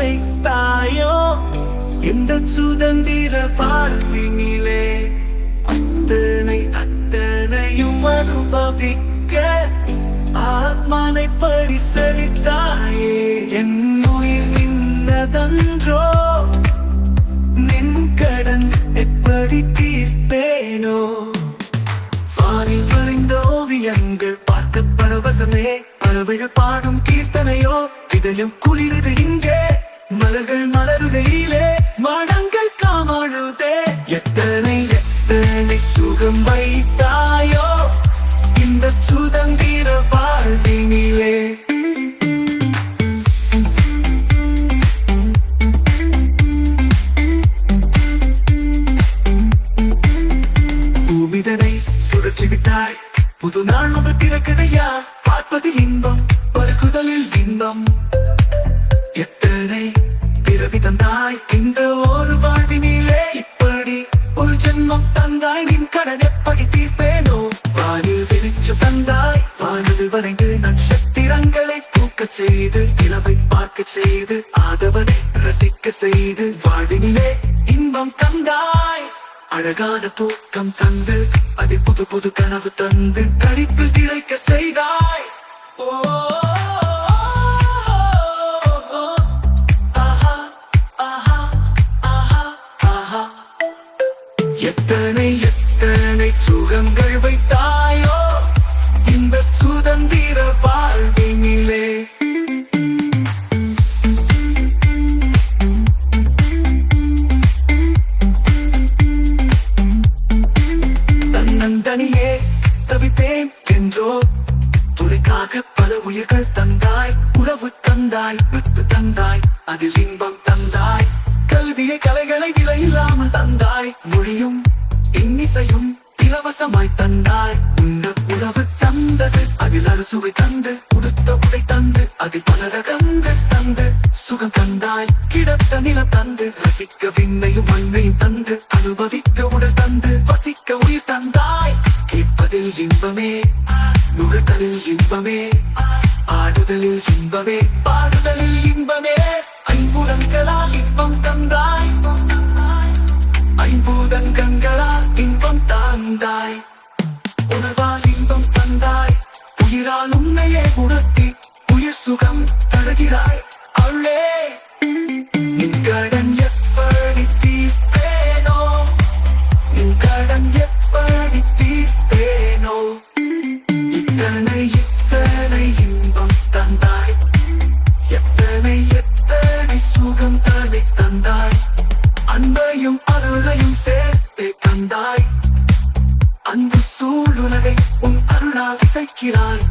வைத்தாயோ இந்த சுதந்திர வாழ்வினிலே. அத்தனையும் அனுபவிக்க ஆத்மானை பரிசளித்தாயே. என் உயிர் நின்னதன்றோ, நின் கடன் எப்படி தீர்ப்பேனோ. வானில் வரைந்த ஓவியங்கள் பார்க்க பரவசமே, பறவைகள் பாடும் கீர்த்தனையோ. இதயம் குளிருது இங்கே, மலர்கள் மலருகையிலே, மனங்கள் காமாழுதே. எத்தனை சுகம் வைத்தாயோ இந்த சுதந்திர வாழ்வினிலே. பூமிதனை சுழற்றிவிட்டாய், புது நாள் ஒன்று பிறக்குதையா. பார்ப்பதில் இன்பம், பருகுதலில் இன்பம். எத்தனை பிறவி தந்தாய் இந்த ஒரு வாழ்வினிலே. இப்படி ஒரு ஜென்மம் தந்தாய், நின் கடன் எப்படி தீர்ப்பேனோ. வானில் வெளிச்சம் தந்தாய், வானில் வரைந்து நட்சத்திரங்களை பூக்கச் செய்து, நிலவை பார்க்க செய்து, ஆதவனை ரசிக்க செய்து, வாழ்வினிலே இன்பம் தந்தாய். அழகான தூக்கம் தந்து, அதில் புது புது கனவு தந்து, கழிப்பில் திளைக்க செய்தாய். ஓ எத்தனை சுகங்கள் வைத்தாயோ இந்த சுதந்திர வாழ்வினிலே. தன்னந்தனியே தவிப்பேன் என்றோ, துளைக்காக பல உயிர்கள் தந்தாய். உறவு தந்தாய், நட்பு தந்தாய், அதில் இன்பம் தந்தாய். கல்வியை கலைகளை விலையில்லாமல் தந்தாய். மொழியும் இன்னிசையும் இலவசமாய் தந்தாய். உண்ண உணவு தந்தது, அதில் அறுசுவை தந்து, உடுத்த உடை தந்து, அதில் பல ரகங்கள் தந்து, சுகம் தந்தாய். கிடத்த நிலம் தந்து, ரசிக்க விண்ணையும் மண்ணையும் தந்து, அனுபவிக்க உடல் தந்து, வசிக்க உயிர் தந்தாய். கேட்பதில் இன்பமே, நுகர்தலில் இன்பமே, ஆடுதலில் இன்பமே, பாடுதலில் இன்பமே. ஐம்புலங்களால் இன்பம் தந்தாய், ஐம்பூதங்களால் இன்பம் தந்தாய். உணர்வால் இன்பம் தந்தாய், உயிரால் உன்னையே உணர்த்தி உயிர் சுகம் தருகிறாய். அருளே நின் கடன் எப்படி தீர்ப்பேனோ, நின் கடன் எப்படி தீர்ப்பேனோ. இத்தனை இன்பம் தந்தாய், எத்தனை சுகம் தன்னை தந்தாய். அன்பையும் அருளையும் சேர்த்தே தந்தாய். அன்பு சூழுலகை உன் அருளால் இசைக்கிறாய்.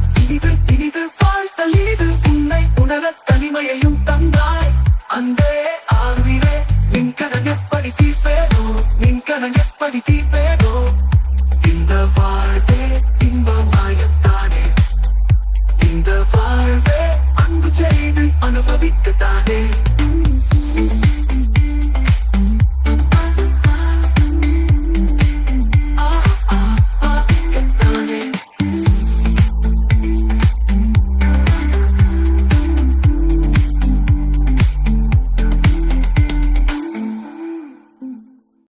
இனிது வாழ்த்தல், இனிது உன்னை உணர தனிமையையும்